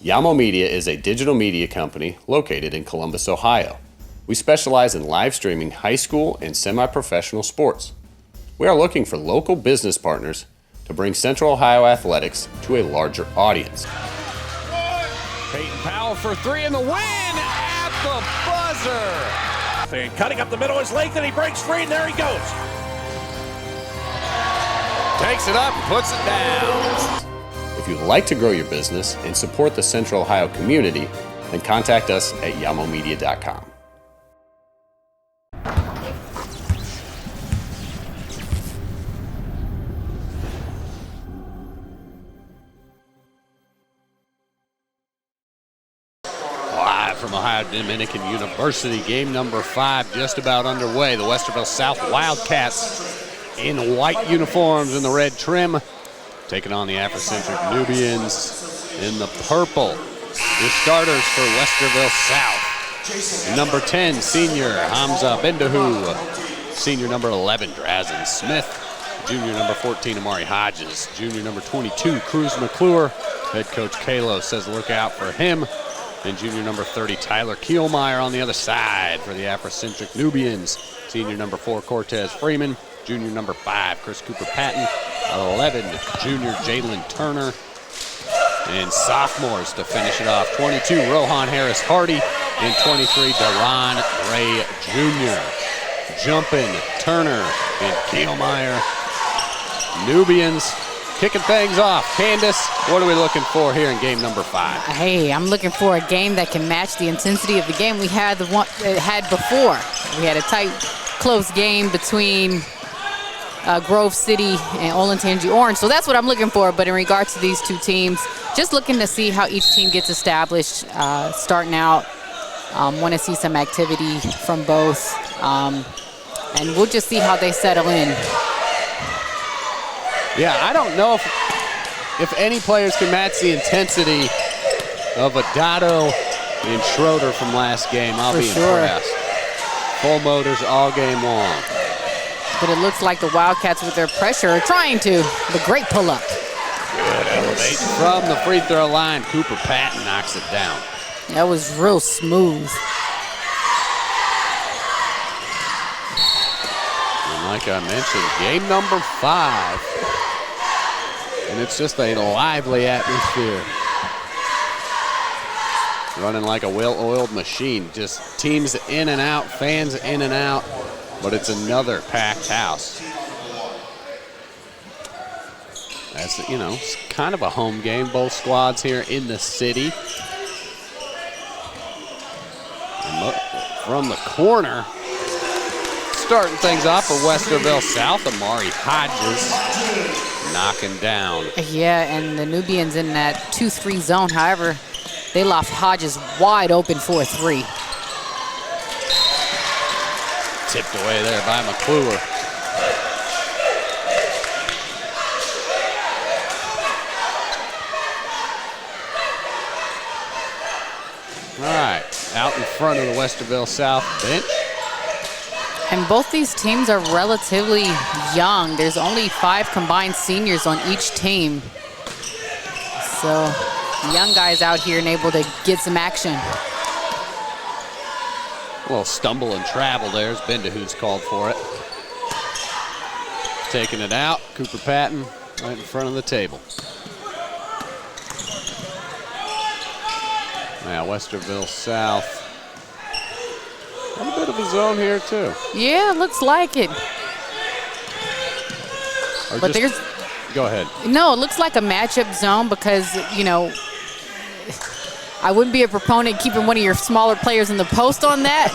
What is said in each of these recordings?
Yamo Media is a digital media company located in Columbus, Ohio. We specialize in live streaming high school and semi-professional sports. We are looking for local business partners to bring Central Ohio athletics to a larger audience. Peyton Powell for three in the win at the buzzer. And cutting up the middle is Lathan. He breaks free, and there he goes. Takes it up and puts it down. If you'd like to grow your business and support the Central Ohio community, then contact us at yamomedia.com. Live from Ohio Dominican University, game number 5 just about underway. The Westerville South Wildcats in white uniforms and the red trim, taking on the Africentric Nubians in the purple. Your starters for Westerville South. Number 10, senior Hamza Bendahu. Senior number 11, Drazen Smith. Junior number 14, Amari Hodges. Junior number 22, Cruz McClure. Head coach Kalo says look out for him. And junior number 30, Tyler Kielmeyer on the other side for the Africentric Nubians. Senior number 4, Cortez Freeman. Junior number 5, Chris Cooper Patton. 11, junior Jalen Turner. And sophomores to finish it off, 22, Rohan Harris Hardy. And 23, Deron Ray Jr. Jumping, Turner and Kielmeyer. Nubians kicking things off. Candace, what are we looking for here in game number 5? Hey, I'm looking for a game that can match the intensity of the game we had before. We had a tight, close game between Grove City and Olentangy Orange. So that's what I'm looking for. But in regards to these two teams, just looking to see how each team gets established starting out. Want to see some activity from both. And we'll just see how they settle in. Yeah, I don't know if any players can match the intensity of Adado and Schroeder from last game. I'll be impressed. Full motors all game long. But it looks like the Wildcats with their pressure are trying to. The great pull-up. Good elevation from the free throw line. Cooper Patton knocks it down. That was real smooth. And like I mentioned, game number 5. And it's just a lively atmosphere. Running like a well-oiled machine. Just teams in and out, fans in and out. But it's another packed house. That's, you know, it's kind of a home game. Both squads here in the city. And from the corner, starting things off for Westerville South, Amari Hodges knocking down. Yeah, and the Nubians in that 2-3 zone. However, they left Hodges wide open for a 3. Tipped away there by McClure. All right, out in front of the Westerville South bench. And both these teams are relatively young. There's only 5 combined seniors on each team. So young guys out here and able to get some action. A little stumble and travel there as Bendahu's called for it. Taking it out, Cooper Patton right in front of the table. Now Westerville South. A little bit of a zone here too. Yeah, looks like it. But there's... Go ahead. No, it looks like a matchup zone because, you know, I wouldn't be a proponent keeping one of your smaller players in the post on that.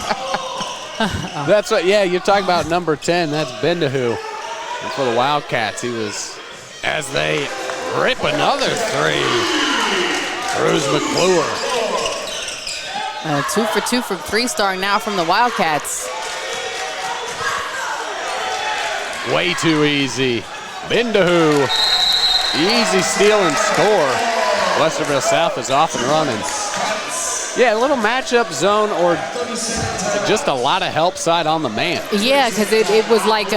That's what, yeah, you're talking about number 10. That's Bendahu. And for the Wildcats, he was, as they rip another 3. Cruz McClure. 2 for 2 from 3 starting now from the Wildcats. Way too easy. Bendahu. Easy steal and score. Westerville South is off and running. Yeah, a little matchup zone or just a lot of help side on the man. Yeah, because it was like,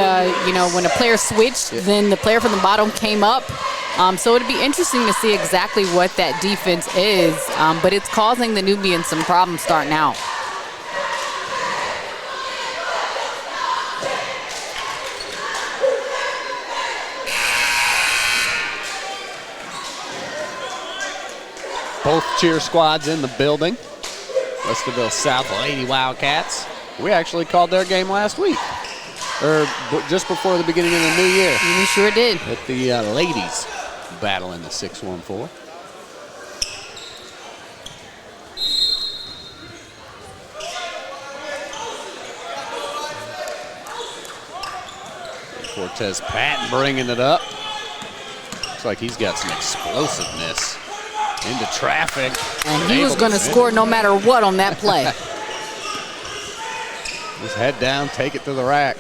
you know, when a player switched, then the player from the bottom came up So it'd be interesting to see exactly what that defense is, but it's causing the Nubians some problems starting out. Both cheer squads in the building. Westerville South Lady Wildcats. We actually called their game last week, or just before the beginning of the new year. We sure did. With the ladies battling the 6-1-4. Cortez Patton bringing it up. Looks like he's got some explosiveness. Into traffic. And he was going to score no matter what on that play. Just head down, take it to the rack.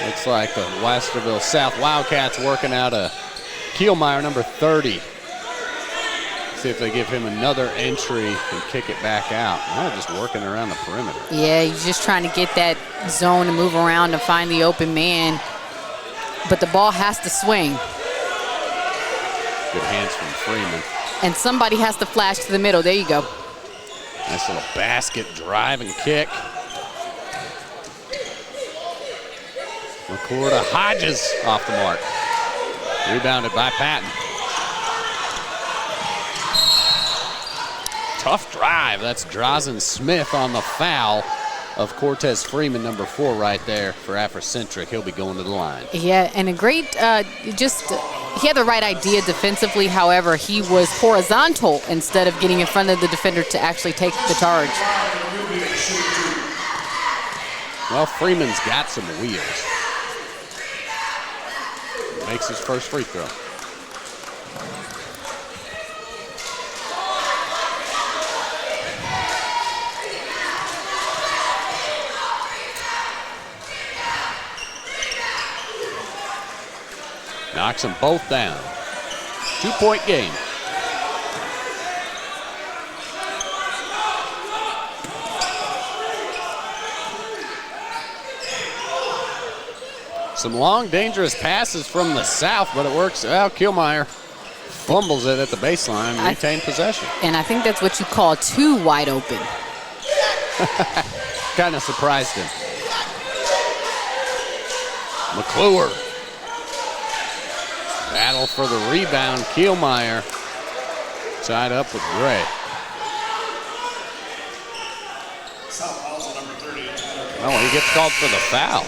Looks like the Westerville South Wildcats working out a Kielmeyer, number 30. See if they give him another entry and kick it back out. They're just working around the perimeter. Yeah, he's just trying to get that zone to move around to find the open man. But the ball has to swing. Good hands from Freeman. And somebody has to flash to the middle. There you go. Nice little basket drive and kick. McClure to Hodges off the mark. Rebounded by Patton. Tough drive. That's Drazen Smith on the foul of Cortez Freeman, number 4 right there for Africentric. He'll be going to the line. Yeah, and a great, he had the right idea defensively. However, he was horizontal instead of getting in front of the defender to actually take the charge. Well, Freeman's got some wheels. Makes his first free throw. Knocks them both down. 2-point game. Some long, dangerous passes from the South, but it works out. Kielmeyer fumbles it at the baseline and retained possession. And I think that's what you call too wide open. Kind of surprised him. McClure. Battle for the rebound. Kielmeyer tied up with Gray. Oh, he gets called for the foul.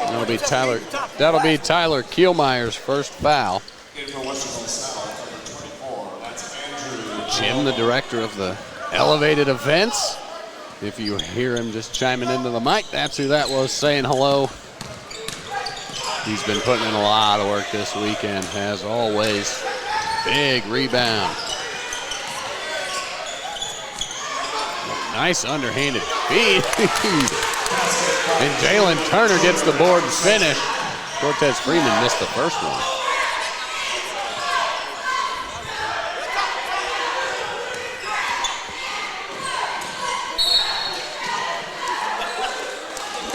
That'll be Tyler Kielmeyer's first foul. Jim, the director of the elevated events. If you hear him just chiming into the mic, that's who that was saying hello. He's been putting in a lot of work this weekend, as always. Big rebound. Nice underhanded feed. And Jalen Turner gets the board and finish. Cortez Freeman missed the first one.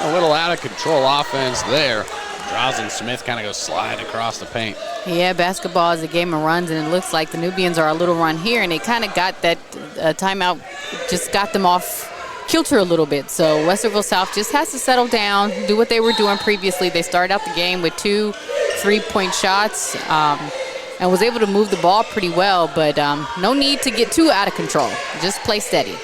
A little out of control offense there. Drazen Smith kind of goes sliding across the paint. Yeah, basketball is a game of runs, and it looks like the Nubians are a little run here, and they kind of got that timeout, just got them off kilter a little bit. So Westerville South just has to settle down, do what they were doing previously. They started out the game with 2 3-point shots and was able to move the ball pretty well, but no need to get too out of control. Just play steady.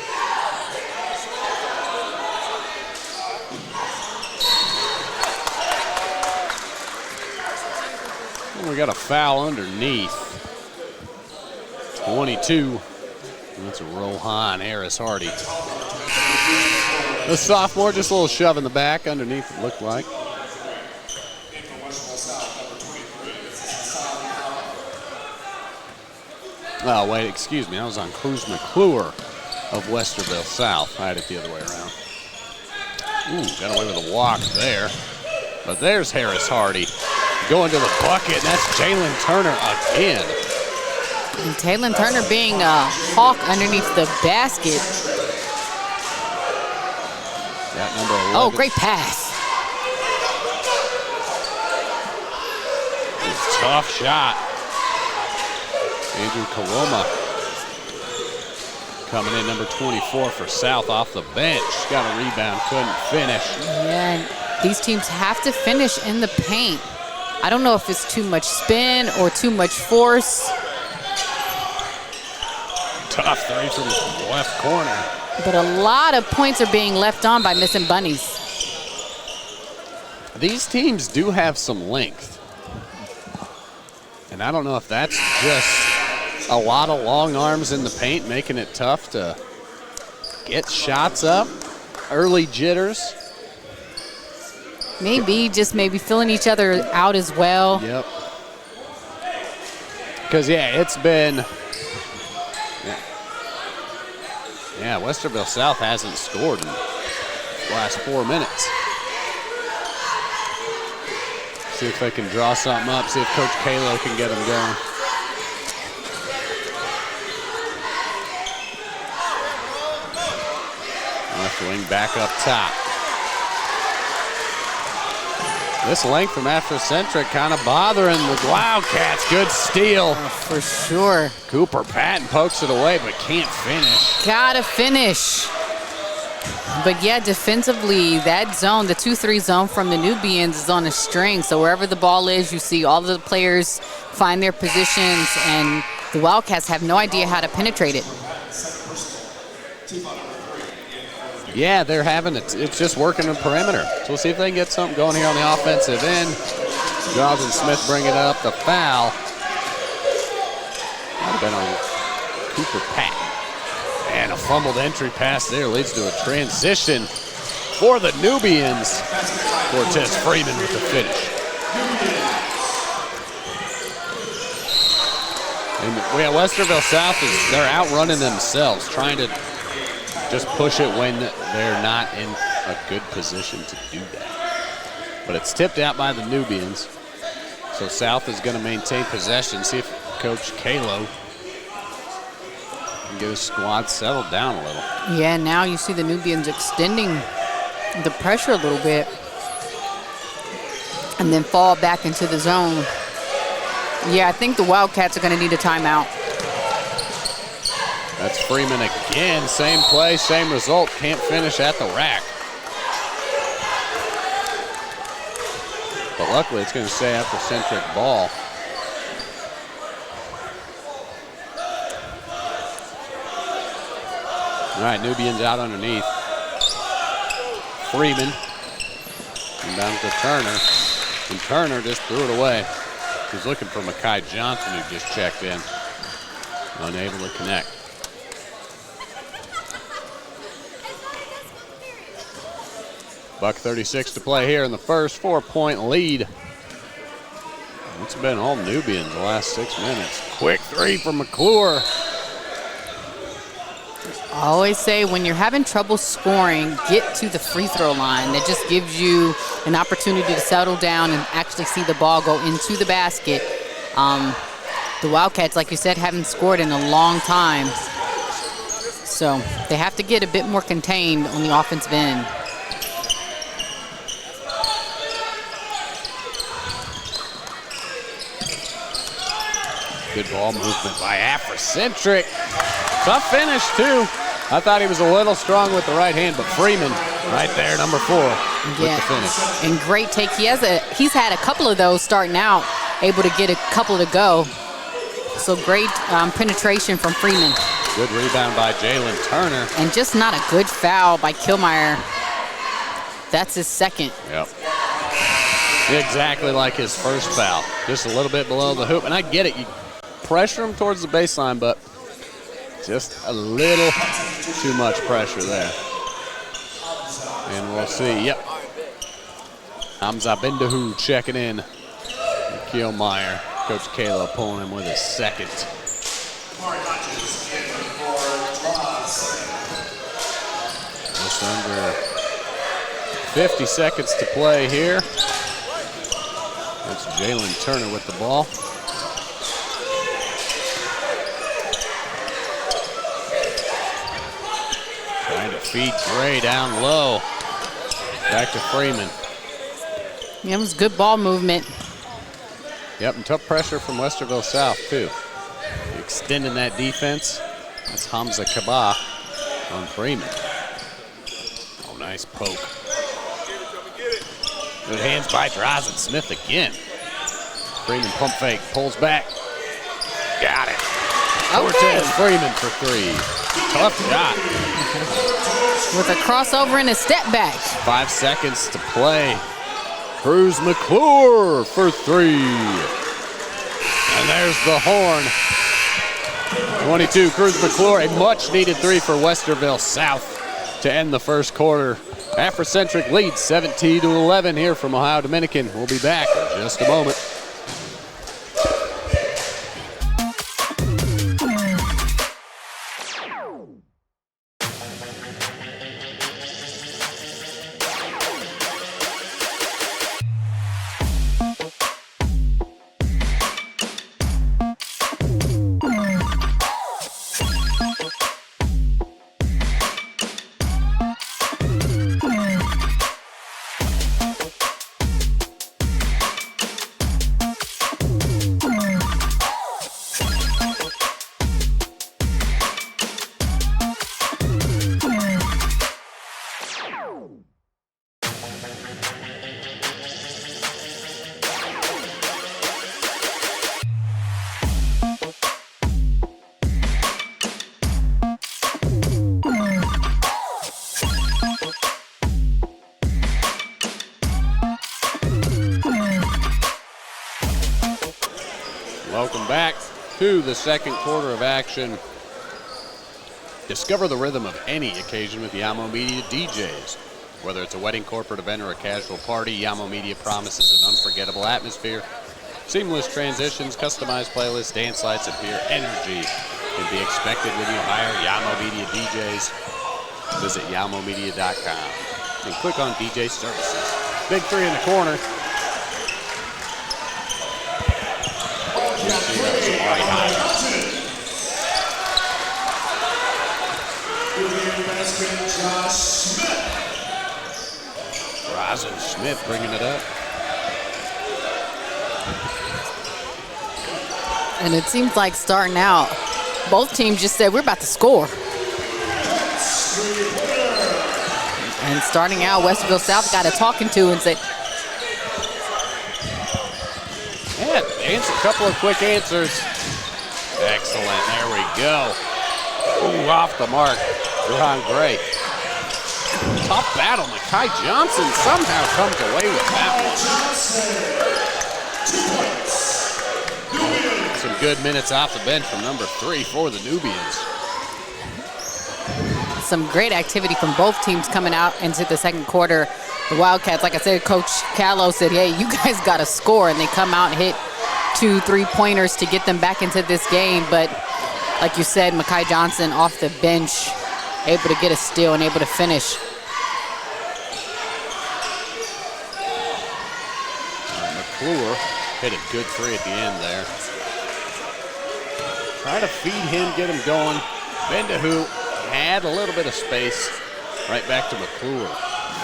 We got a foul underneath. 22. That's a Rohan Harris-Hardy. The sophomore, just a little shove in the back underneath, it looked like. Oh, wait, excuse me. I was on Cruz McClure of Westerville South. I had it the other way around. Ooh, got away with a walk there. But there's Harris-Hardy going to the bucket, and that's Jalen Turner again. And Jalen Turner being a hawk underneath the basket. That number 11. Oh, great pass. tough shot. Andrew Coloma coming in, number 24 for South off the bench. Got a rebound, couldn't finish. Yeah, these teams have to finish in the paint. I don't know if it's too much spin or too much force. Tough three from the left corner. But a lot of points are being left on by missing bunnies. These teams do have some length. And I don't know if that's just a lot of long arms in the paint, making it tough to get shots up. Early jitters. Maybe filling each other out as well. Yep. Because, yeah, it's been... Yeah, Westerville South hasn't scored in the last 4 minutes. See if they can draw something up, see if Coach Kalo can get them going. Left wing back up top. This length from Africentric kind of bothering the Wildcats. Good steal. For sure. Cooper Patton pokes it away but can't finish. Gotta finish. But yeah, defensively, that zone, the 2-3 zone from the Nubians is on a string. So wherever the ball is, you see all of the players find their positions, and the Wildcats have no idea how to penetrate it. Yeah, they're having it. It's just working the perimeter. So we'll see if they can get something going here on the offensive end. Jaws and Smith bring it up. The foul might have been on Cooper Patton. And a fumbled entry pass there leads to a transition for the Nubians. Cortez Freeman with the finish. And yeah, Westerville South they're outrunning themselves, trying to just push it when they're not in a good position to do that. But it's tipped out by the Nubians. So South is going to maintain possession. See if Coach Kalo can get his squad settled down a little. Yeah, now you see the Nubians extending the pressure a little bit and then fall back into the zone. Yeah, I think the Wildcats are going to need a timeout. That's Freeman again. Same play, same result. Can't finish at the rack. But luckily, it's going to stay Africentric ball. All right, Nubians out underneath. Freeman. And down to Turner. And Turner just threw it away. He's looking for Makai Johnson, who just checked in. Unable to connect. Buck 36 to play here in the first. 4-point lead. It's been all Nubians the last 6 minutes. Quick three from McClure. I always say when you're having trouble scoring, get to the free throw line. That just gives you an opportunity to settle down and actually see the ball go into the basket. The Wildcats, like you said, haven't scored in a long time. So they have to get a bit more contained on the offensive end. Good ball movement by Africentric. Tough finish, too. I thought he was a little strong with the right hand, but Freeman right there, number 4, with the finish. And great take. He's had a couple of those starting out, able to get a couple to go. So great penetration from Freeman. Good rebound by Jalen Turner. And just not a good foul by Kilmeyer. That's his second. Yep. Exactly like his first foul. Just a little bit below the hoop. And I get it. You pressure him towards the baseline, but just a little too much pressure there. And we'll see. Yep. Hamza Bendahu checking in. Kilmeyer. Coach Kalo pulling him with his second. Just under 50 seconds to play here. That's Jalen Turner with the ball. Trying to feed Gray down low. Back to Freeman. Yeah, it was good ball movement. Yep, and tough pressure from Westerville South, too. Extending that defense. That's Hamza Kaba on Freeman. Oh, nice poke. Good hands by Drazen Smith again. Freeman pump fake, pulls back. Got it. Okay. Cortez Freeman for three. Tough shot. With a crossover and a step back. 5 seconds to play. Cruz McClure for three. And there's the horn. 22, Cruz McClure, a much needed three for Westerville South to end the first quarter. Africentric leads 17-11 here from Ohio Dominican. We'll be back in just a moment. Welcome back to the second quarter of action. Discover the rhythm of any occasion with Yamo Media DJs. Whether it's a wedding, corporate event, or a casual party, Yamo Media promises an unforgettable atmosphere. Seamless transitions, customized playlists, dance lights, and pure energy can be expected when you hire Yamo Media DJs. Visit yamomedia.com and click on DJ Services. Big three in the corner. Drazen Smith bringing it up. And it seems like starting out, both teams just said, we're about to score. And starting out, Westerville South got a talking to and said, yeah, answer a couple of quick answers. Excellent, there we go. Ooh, off the mark, Ron Gray. Tough battle, Makai Johnson somehow comes away with that one. Some good minutes off the bench from number 3 for the Nubians. some great activity from both teams coming out into the second quarter. The Wildcats, like I said, Coach Callow said, hey, you guys got to score, and they come out and hit 2 3-pointers to get them back into this game. But like you said, Makai Johnson off the bench, able to get a steal and able to finish. McClure hit a good 3 at the end there. Try to feed him, get him going. Bendahu had a little bit of space. Right back to McClure.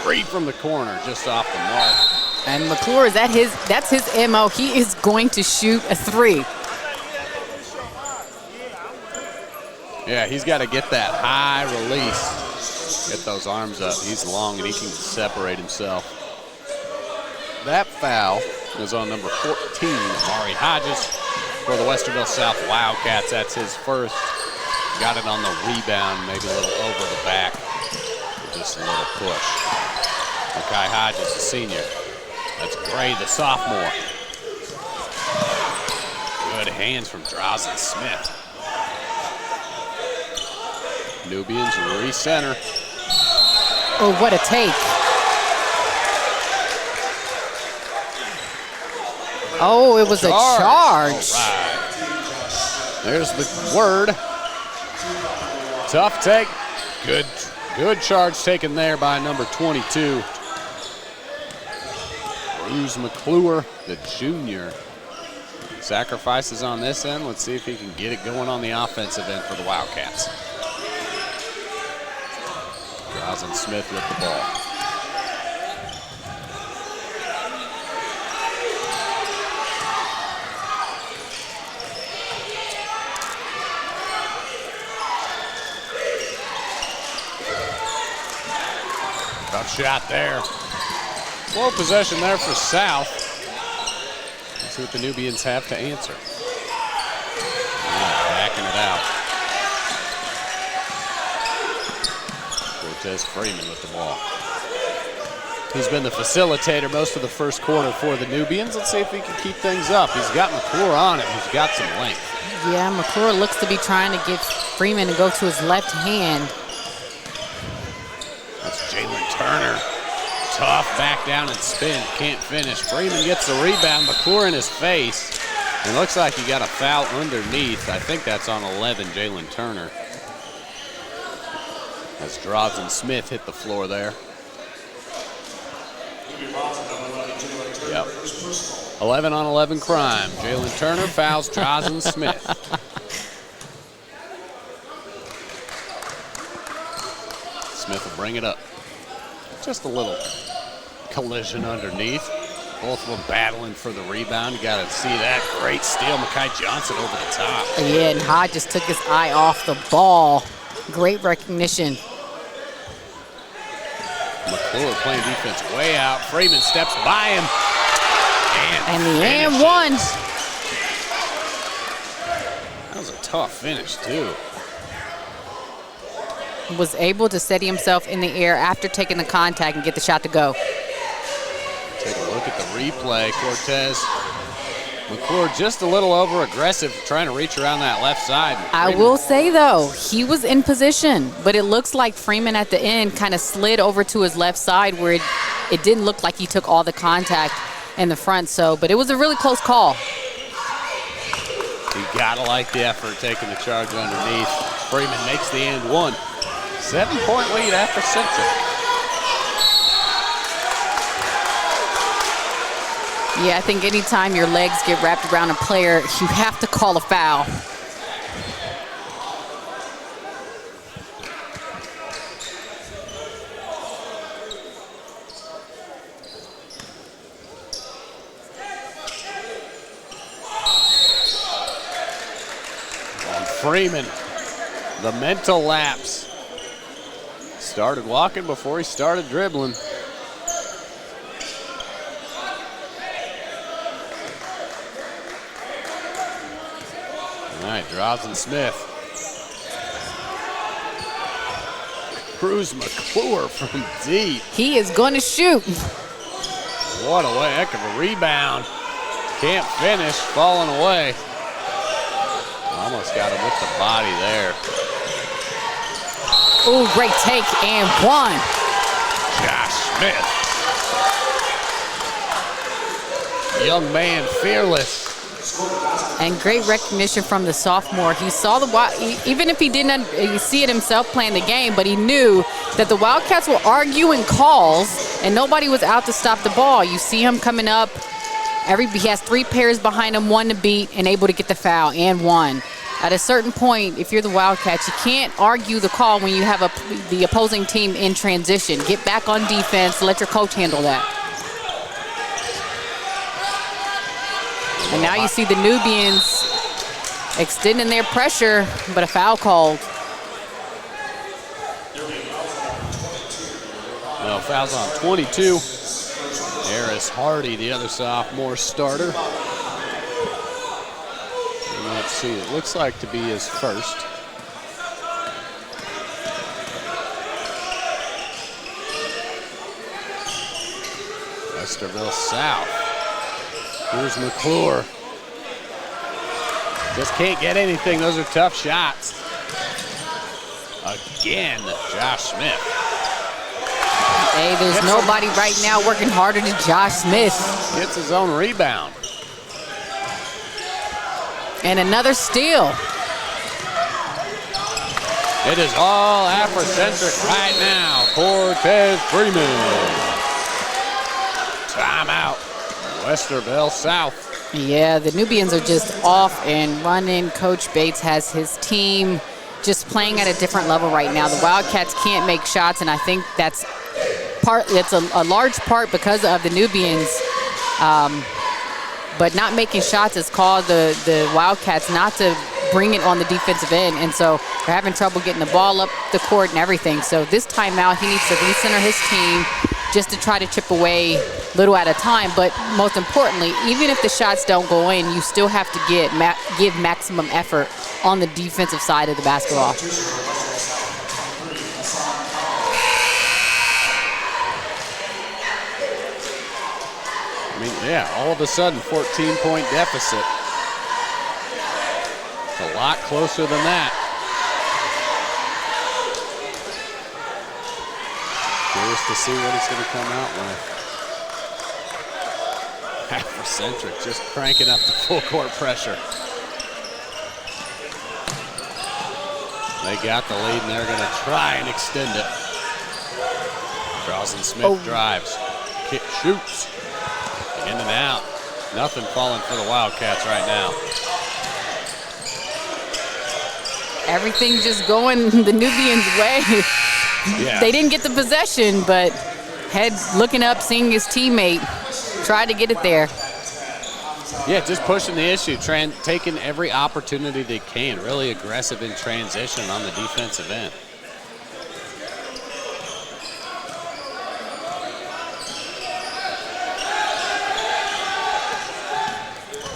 3 from the corner, just off the mark. And McClure, that's his MO. He is going to shoot a 3. Yeah, he's got to get that high release. Get those arms up. He's long and he can separate himself. That foul is on number 14, Amari Hodges, for the Westerville South Wildcats. That's his first. Got it on the rebound, maybe a little over the back. Just a little push. Makai Hodges, the senior. That's Gray, the sophomore. Good hands from Drazen Smith. Nubians recenter. Oh, what a take. Oh, it was a charge. All right. There's the word. Tough take. Good charge taken there by number 22. Bruce McClure, the junior. Sacrifices on this end. Let's see if he can get it going on the offensive end for the Wildcats. Drazen Smith with the ball. Tough shot there. Slow possession there for South. Let's see what the Nubians have to answer. Backing it out. Cortez Freeman with the ball. He's been the facilitator most of the first quarter for the Nubians. Let's see if he can keep things up. He's got McClure on him, who's got some length. Yeah, McClure looks to be trying to get Freeman to go to his left hand. That's Jalen Turner. Tough, back down and spin, can't finish. Freeman gets the rebound, McClure in his face. It looks like he got a foul underneath. I think that's on 11, Jalen Turner. As Draws and Smith hit the floor there. Yep. 11 on 11 crime. Jalen Turner fouls Draws and Smith. Smith will bring it up. Just a little collision underneath. Both of them battling for the rebound. You got to see that. Great steal. Mekhi Johnson over the top. Yeah, and Hodge just took his eye off the ball. Great recognition. McClure playing defense way out. Freeman steps by him. And the and one. That was a tough finish, too. Was able to steady himself in the air after taking the contact and get the shot to go. Take a look at the replay. Cortez McClure just a little over aggressive trying to reach around that left side. I will say, though, he was in position, but it looks like Freeman at the end kind of slid over to his left side where it didn't look like he took all the contact in the front. But it was a really close call. You gotta like the effort taking the charge underneath. Freeman makes the and one. 7-point lead, Africentric. Yeah, I think anytime your legs get wrapped around a player, you have to call a foul. And Freeman, the mental lapse. Started walking before he started dribbling. All right, Draws and Smith. Cruz McClure from deep. He is going to shoot. What a heck of a rebound. Can't finish, falling away. Almost got him with the body there. Ooh, great take and one. Josh Smith. Young man, fearless. And great recognition from the sophomore. He saw even if he didn't see it himself playing the game, but he knew that the Wildcats were arguing calls and nobody was out to stop the ball. You see him coming up. He has 3 pairs behind him, 1 to beat, and able to get the foul and 1. At a certain point, if you're the Wildcats, you can't argue the call when you have the opposing team in transition. Get back on defense. Let your coach handle that. And now you see the Nubians extending their pressure, but a foul called. No, fouls on 22. Harris Hardy, the other sophomore starter. And let's see, it looks like to be his first. Westerville South. Here's McClure. Just can't get anything. Those are tough shots. Again, Josh Smith. Hey, there's nobody right now working harder than Josh Smith. Gets his own rebound. And another steal. It is all Africentric right now. Cortez Freeman. Timeout. Westerville South. Yeah, the Nubians are just off and running. Coach Bates has his team just playing at a different level right now. The Wildcats can't make shots, and I think that's a large part because of the Nubians. But not making shots has caused the Wildcats not to bring it on the defensive end. And so they're having trouble getting the ball up the court and everything. So this timeout, he needs to recenter his team just to try to chip away little at a time. But most importantly, even if the shots don't go in, you still have to give maximum effort on the defensive side of the basketball. I mean, yeah, all of a sudden, 14-point deficit. It's a lot closer than that. Curious to see what he's going to come out with. Africentric just cranking up the full court pressure. They got the lead, and they're going to try and extend it. Charleston Smith drives, kick, shoots. In and out. Nothing falling for the Wildcats right now. Everything just going the Nubians' way. Yeah. They didn't get the possession, but Head looking up, seeing his teammate, tried to get it there. Yeah, just pushing the issue, taking every opportunity they can. Really aggressive in transition on the defensive end.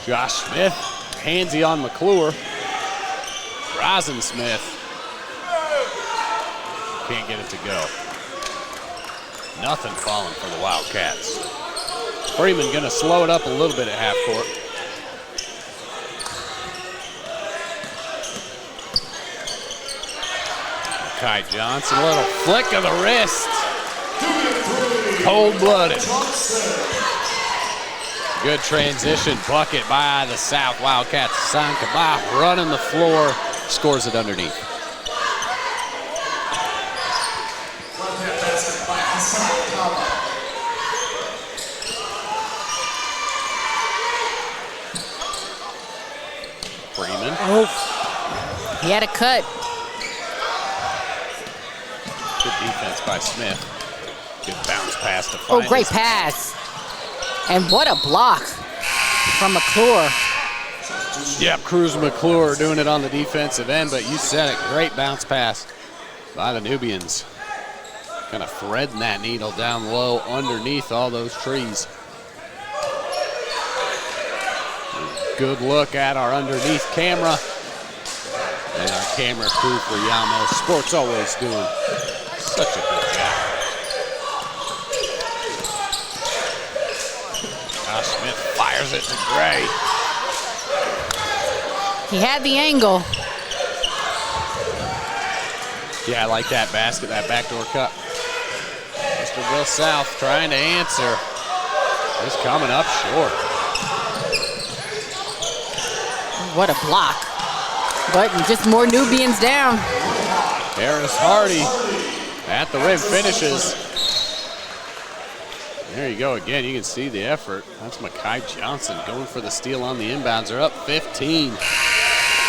Josh Smith, handsy on McClure. Rosin Smith can't get it to go. Nothing falling for the Wildcats. Freeman gonna slow it up a little bit at half court. Kai Johnson, a little flick of the wrist. Cold-blooded. Good transition bucket by the South Wildcats. Hassan Kabah running the floor, scores it underneath. Freeman. Oh, he had a cut. Good defense by Smith. Good bounce pass to find. Oh, great pass. And what a block from McClure. Yep, Cruz McClure doing it on the defensive end, but you said it, great bounce pass by the Nubians. Kind of threading that needle down low underneath all those trees. Good look at our underneath camera. And our camera crew for Yamo Sports always doing such a good job. Josh Smith fires it to Gray. He had the angle. Yeah, I like that basket, that backdoor cut. Westerville South trying to answer. Just coming up short. What a block. But just more Nubians down. Harris Hardy at the rim finishes. There you go again. You can see the effort. That's Makai Johnson going for the steal on the inbounds. They're up 15.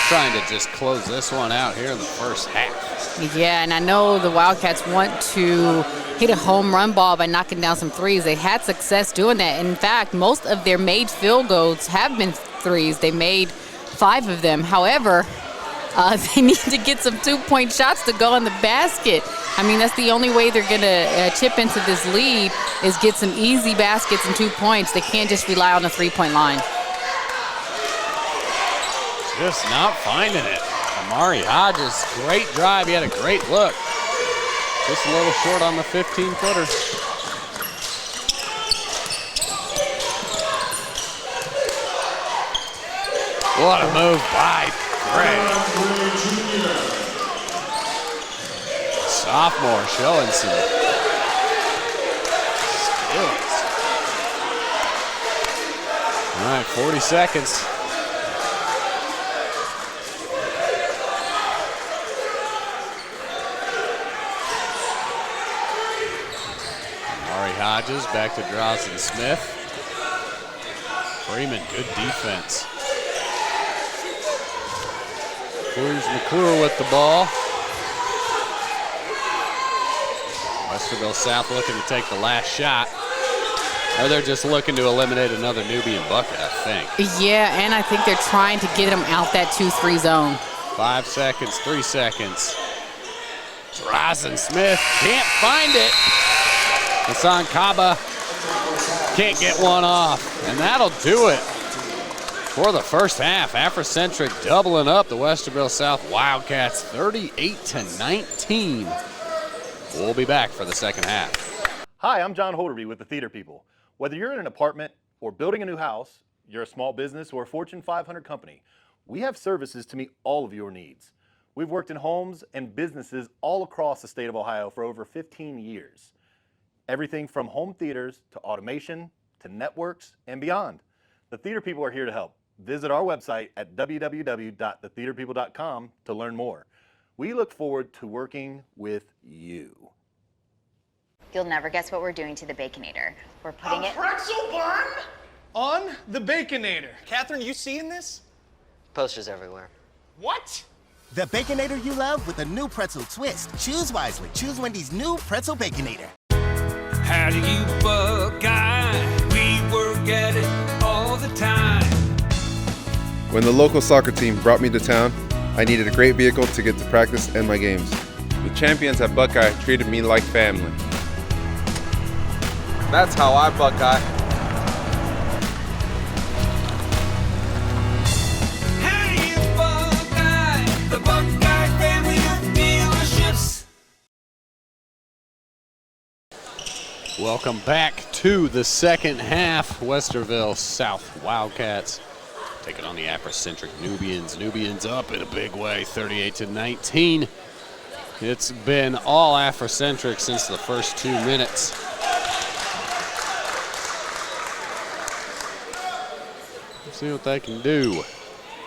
Trying to just close this one out here in the first half. Yeah, and I know the Wildcats want to hit a home run ball by knocking down some threes. They had success doing that. In fact, most of their made field goals have been threes. They made 5 of them. However, they need to get some 2-point shots to go in the basket. I mean, that's the only way they're going to chip into this lead is get some easy baskets and 2 points. They can't just rely on the 3-point line. Just not finding it. Amari Hodges, great drive. He had a great look. Just a little short on the 15-footer. What a move by Gray. Sophomore showing some skills. All right, 40 seconds. Hodges back to Drosden Smith. Freeman, good defense. Cruz McClure with the ball. Westerville South looking to take the last shot. Or they're just looking to eliminate another Nubian bucket, I think. Yeah, and I think they're trying to get them out that 2-3 zone. 5 seconds, 3 seconds. Drazen Smith can't find it. Hassan Kaba can't get one off, and that'll do it for the first half. Africentric doubling up the Westerville South Wildcats 38-19. We'll be back for the second half. Hi, I'm John Holderby with the Theater People. Whether you're in an apartment or building a new house, you're a small business or a Fortune 500 company, we have services to meet all of your needs. We've worked in homes and businesses all across the state of Ohio for over 15 years. Everything from home theaters to automation to networks and beyond. The Theater People are here to help. Visit our website at www.thetheaterpeople.com to learn more. We look forward to working with you. You'll never guess what we're doing to the Baconator. We're putting it pretzel bun on the Baconator. Catherine, you seeing this? Posters everywhere. What? The Baconator you love with a new pretzel twist. Choose wisely. Choose Wendy's new pretzel Baconator. How do you Buckeye? We work at it all the time. When the local soccer team brought me to town, I needed a great vehicle to get to practice and my games. The champions at Buckeye treated me like family. That's how I Buckeye. How do you Buckeye? The Buckeye family of dealerships. Welcome back to the second half. Westerville South Wildcats taking on the Africentric Nubians. Nubians up in a big way, 38-19. It's been all Africentric since the first 2 minutes. Let's see what they can do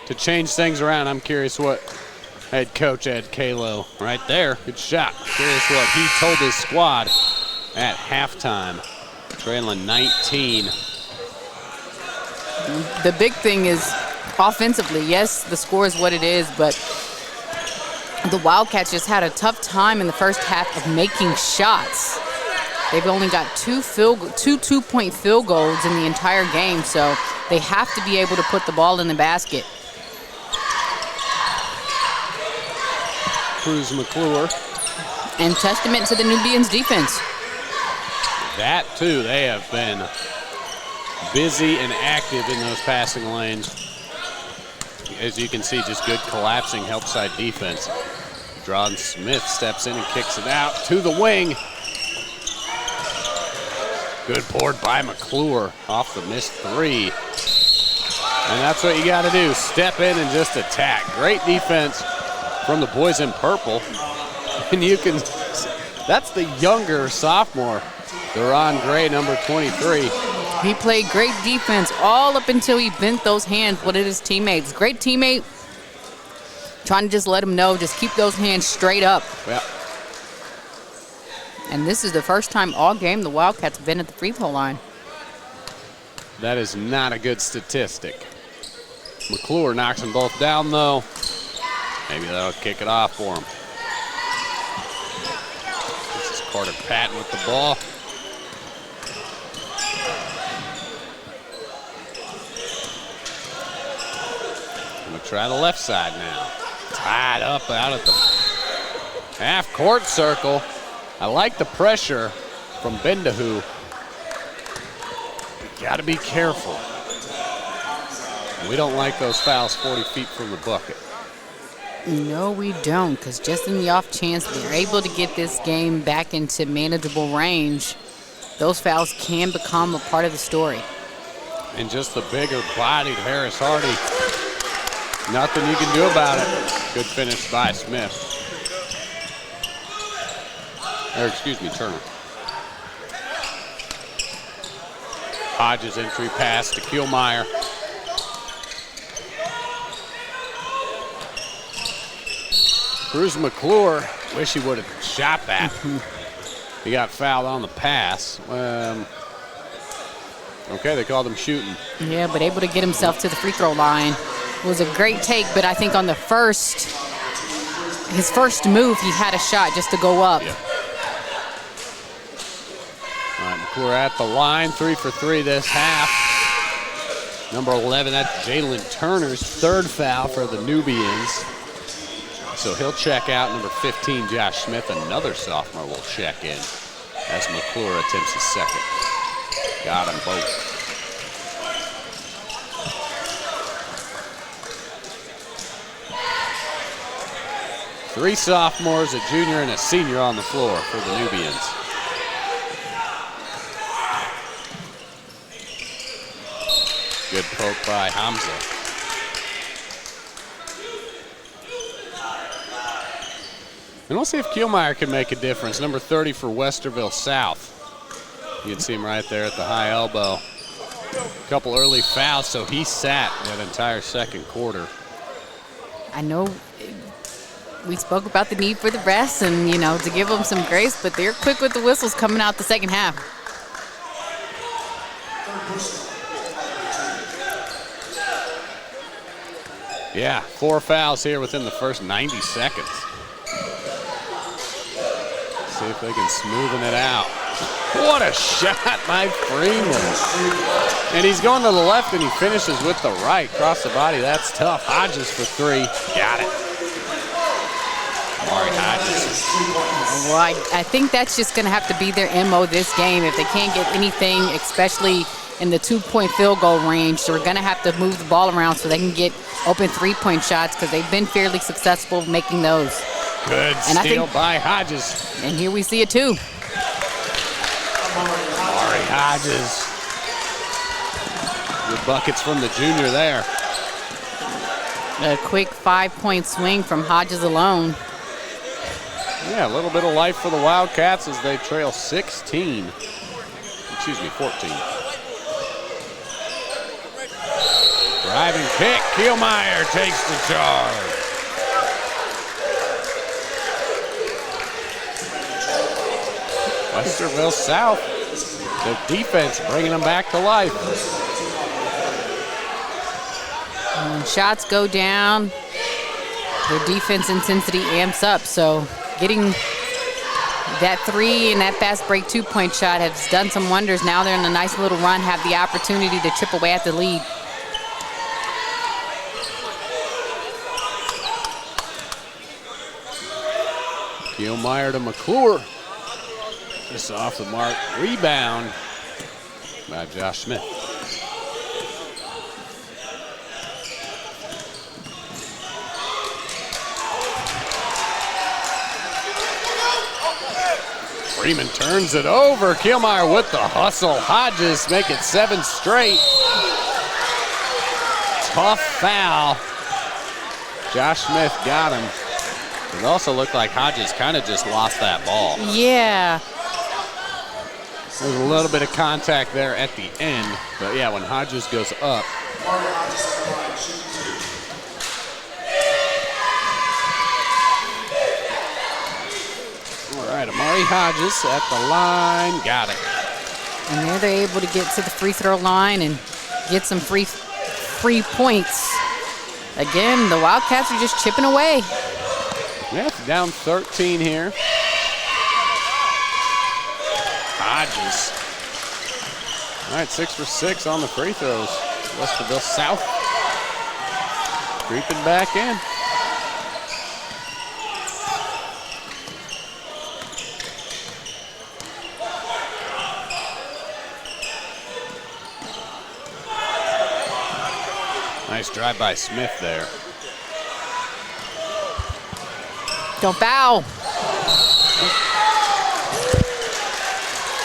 to change things around. I'm curious what head coach Ed Kalo right there. Good shot. Curious what he told his squad at halftime, trailing 19. The big thing is offensively, yes, the score is what it is, but the Wildcats just had a tough time in the first half of making shots. They've only got two two-point field goals in the entire game, so they have to be able to put the ball in the basket. Cruz McClure. And testament to the Nubians defense. That too, they have been busy and active in those passing lanes. As you can see, just good collapsing help side defense. Drazen Smith steps in and kicks it out to the wing. Good board by McClure off the missed three. And that's what you got to do, step in and just attack. Great defense from the boys in purple. And you can, that's the younger sophomore, Deron Gray, number 23. He played great defense all up until he bent those hands with his teammates. Great teammate, trying to just let him know, just keep those hands straight up. Yeah. And this is the first time all game the Wildcats have been at the free throw line. That is not a good statistic. McClure knocks them both down, though. Maybe that'll kick it off for him. This is Carter Patton with the ball. I'm going to try the left side now. Tied up out at the half-court circle. I like the pressure from Bendahu. Got to be careful. We don't like those fouls 40 feet from the bucket. No, we don't, because just in the off chance they're able to get this game back into manageable range, those fouls can become a part of the story. And just the bigger bodied Harris Hardy. Nothing you can do about it. Good finish by Smith. Or excuse me, Turner. Hodges entry pass to Kielmeyer. Cruz McClure, wish he would have shot that. He got fouled on the pass. Okay, they called him shooting. Yeah, but able to get himself to the free throw line. It was a great take, but I think on the his first move, he had a shot just to go up. Yeah. All right, McClure at the line, 3 for 3 this half. Number 11, that's Jalen Turner's third foul for the Nubians. So he'll check out. Number 15, Josh Smith, another sophomore, will check in as McClure attempts his second. Got them both. Three sophomores, a junior, and a senior on the floor for the Nubians. Good poke by Hamza. And we'll see if Kielmeyer can make a difference. Number 30 for Westerville South. You can see him right there at the high elbow. A couple early fouls, so he sat that entire second quarter. I know we spoke about the need for the rest and, you know, to give them some grace, but they're quick with the whistles coming out the second half. Yeah, 4 fouls here within the first 90 seconds. See if they can smoothen it out. What a shot by Freeman. And he's going to the left and he finishes with the right. Cross the body, that's tough. Hodges for 3, got it. Amari Hodges. Well, I think that's just going to have to be their MO this game. If they can't get anything, especially in the 2-point field goal range, so we're going to have to move the ball around so they can get open 3-point shots because they've been fairly successful making those. Good steal by Hodges. And here we see it too. Amari Hodges. Good buckets from the junior there. A quick 5-point swing from Hodges alone. Yeah, a little bit of life for the Wildcats as they trail 14. Driving kick, Kielmeyer takes the charge. Westerville South, the defense bringing them back to life. And when shots go down, their defense intensity amps up. So getting that 3 and that fast break 2-point shot has done some wonders. Now they're in a nice little run, have the opportunity to chip away at the lead. Kielmeyer to McClure. Just off the mark. Rebound by Josh Smith. Freeman turns it over. Kielmeyer with the hustle. Hodges make it 7 straight. Tough foul. Josh Smith got him. It also looked like Hodges kind of just lost that ball. Yeah. There's a little bit of contact there at the end, but yeah, when Hodges goes up. All right, Amari Hodges at the line, got it. And there they're able to get to the free throw line and get some free points. Again, the Wildcats are just chipping away. Yeah, it's down 13 here. Hodges. All right, 6 for 6 on the free throws. Westerville South creeping back in. Nice drive by Smith there. Don't foul.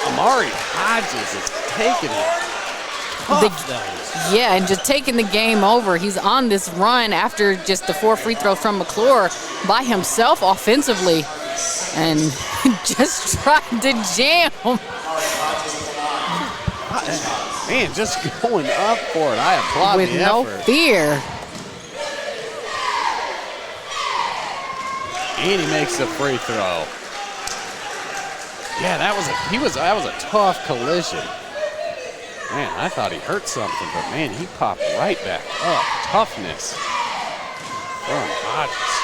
Amari Hodges is taking it. Yeah, and just taking the game over. He's on this run after just the 4 free throws from McClure by himself offensively. And just tried to jam. Man, just going up for it. I applaud with the no effort. fear. And he makes the free throw. Yeah, that was a tough collision. Man, I thought he hurt something, but man, he popped right back up. Toughness from Hodges.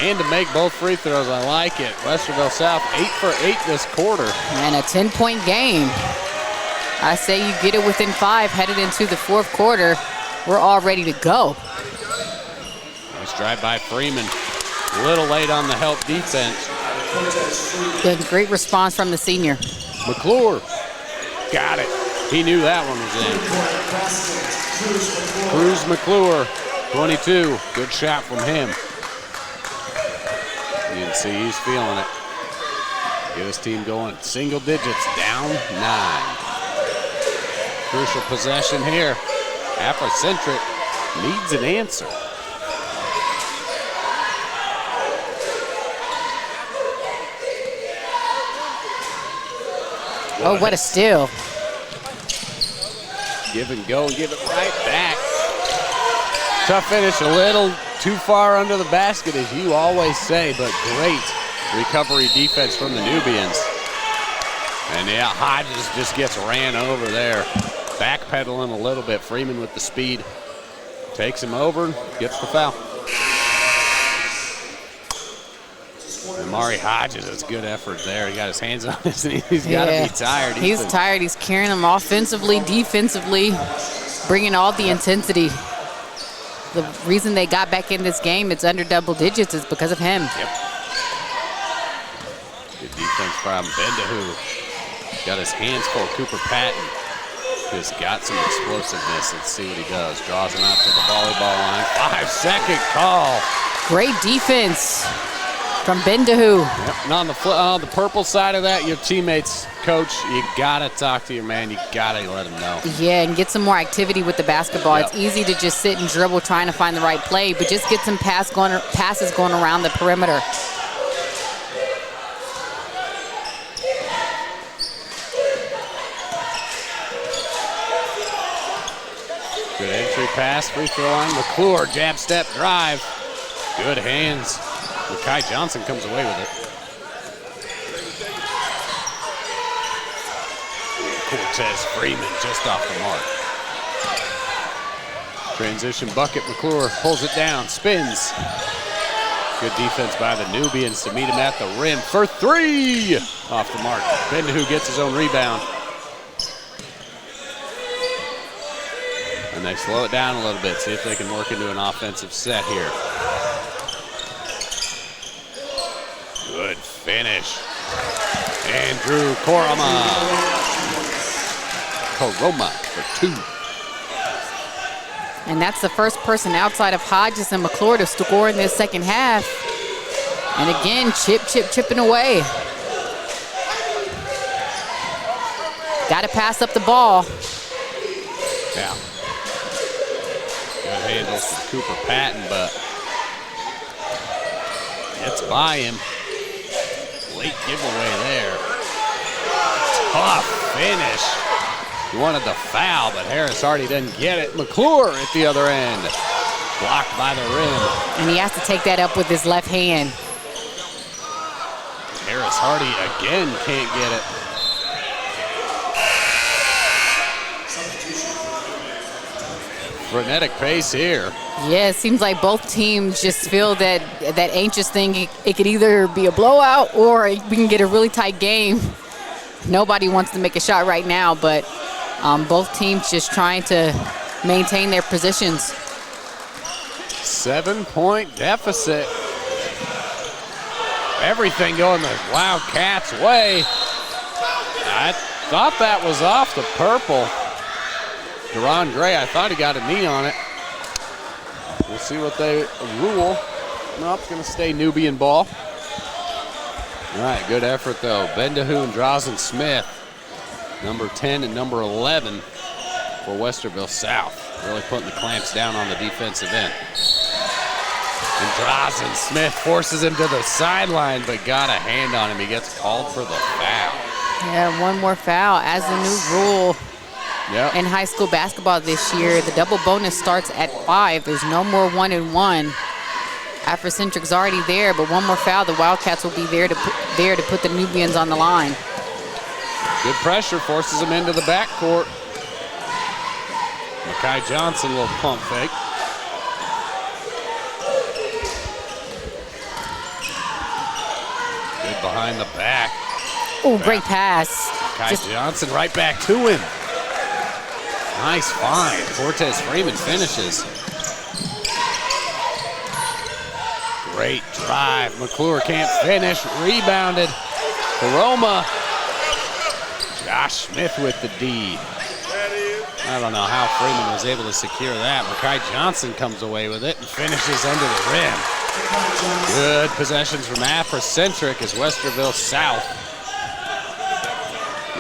And to make both free throws, I like it. Westerville South 8 for 8 this quarter. And a 10-point game. I say you get it within 5 headed into the fourth quarter. We're all ready to go. Nice drive by Freeman. A little late on the help defense. Good, great response from the senior. McClure got it. He knew that one was in. Cruz McClure, 22. Good shot from him. You can see he's feeling it. Get his team going single digits, down 9. Crucial possession here. Africentric needs an answer. Oh, what a steal. Give and go and give it right back. Tough finish, a little too far under the basket, as you always say, but great recovery defense from the Nubians. And yeah, Hodges just gets ran over there. Backpedaling a little bit. Freeman with the speed. Takes him over and gets the foul. And Mari Hodges, that's good effort there. He got his hands on his knees. He's got to be tired. He's tired. He's carrying them offensively, defensively, bringing all the intensity. The reason they got back in this game, it's under double digits, is because of him. Yep. Good defense from Bendahu. Got his hands full. Cooper Patton has got some explosiveness. Let's see what he does. Draws him out to the volleyball line. 5-second call. Great defense from Bendahu. Yep. And on the purple side of that, your teammates, coach, you gotta talk to your man. You gotta let him know. Yeah, and get some more activity with the basketball. Yep. It's easy to just sit and dribble trying to find the right play, but just get some passes going around the perimeter. Good entry pass, free throw line. McClure, jab step, drive. Good hands. Kai Johnson comes away with it. Cortez Freeman just off the mark. Transition bucket, McClure pulls it down, spins. Good defense by the Nubians to meet him at the rim for 3. Off the mark. Bendahu gets his own rebound. And they slow it down a little bit, see if they can work into an offensive set here. Good finish. Andrew Koroma for 2. And that's the first person outside of Hodges and McClure to score in this second half. And again, chipping away. Got to pass up the ball. Yeah. Good handles from Cooper Patton, but gets by him. Late giveaway there. Tough finish. He wanted the foul, but Harris Hardy doesn't get it. McClure at the other end. Blocked by the rim. And he has to take that up with his left hand. Harris Hardy again can't get it. Frenetic pace here. Yeah, it seems like both teams just feel that anxious thing. It could either be a blowout or we can get a really tight game. Nobody wants to make a shot right now, but both teams just trying to maintain their positions. 7-point deficit. Everything going the Wildcats' way. I thought that was off the purple. Deron Gray, I thought he got a knee on it. We'll see what they rule. Nope, going to stay Nubian ball. All right, good effort though. Bendahu and Drazen Smith, number 10 and number 11 for Westerville South. Really putting the clamps down on the defensive end. And Drazen Smith forces him to the sideline, but got a hand on him. He gets called for the foul. Yeah, one more foul as the new rule. Yep. In high school basketball this year, the double bonus starts at 5. There's no more 1-and-1. Africentric's already there, but one more foul, the Wildcats will be there to put the Nubians on the line. Good pressure, forces him into the backcourt. Kai Johnson, little pump fake. Good behind the back. Oh, great pass. Kai Johnson right back to him. Nice find. Cortez Freeman finishes. Great drive. McClure can't finish. Rebounded. Caroma. Josh Smith with the D. I don't know how Freeman was able to secure that, but Kai Johnson comes away with it and finishes under the rim. Good possessions from Africentric as Westerville South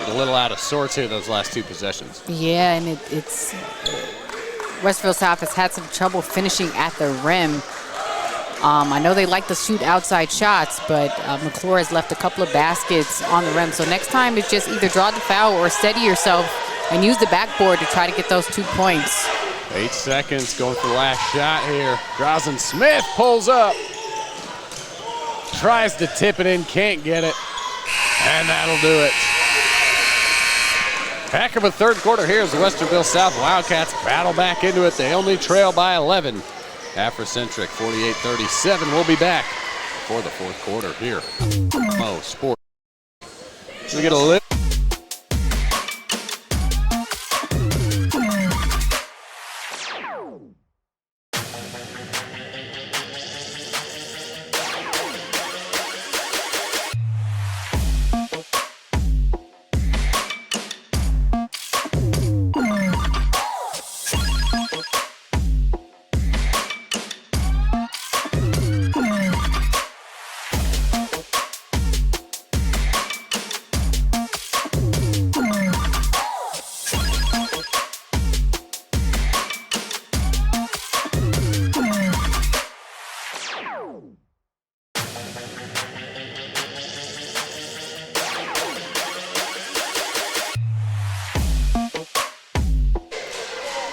get a little out of sorts here those last two possessions. Yeah, and it's Westerville South has had some trouble finishing at the rim. I know they like to shoot outside shots, but McClure has left a couple of baskets on the rim. So next time it's just either draw the foul or steady yourself and use the backboard to try to get those 2 points. 8 seconds going for the last shot here. Drosden Smith pulls up. Tries to tip it in, can't get it. And that'll do it. Heck of a third quarter here as the Westerville South Wildcats battle back into it. They only trail by 11. Africentric 48-37. We'll be back for the fourth quarter here. Yamo Sports. We get a lift.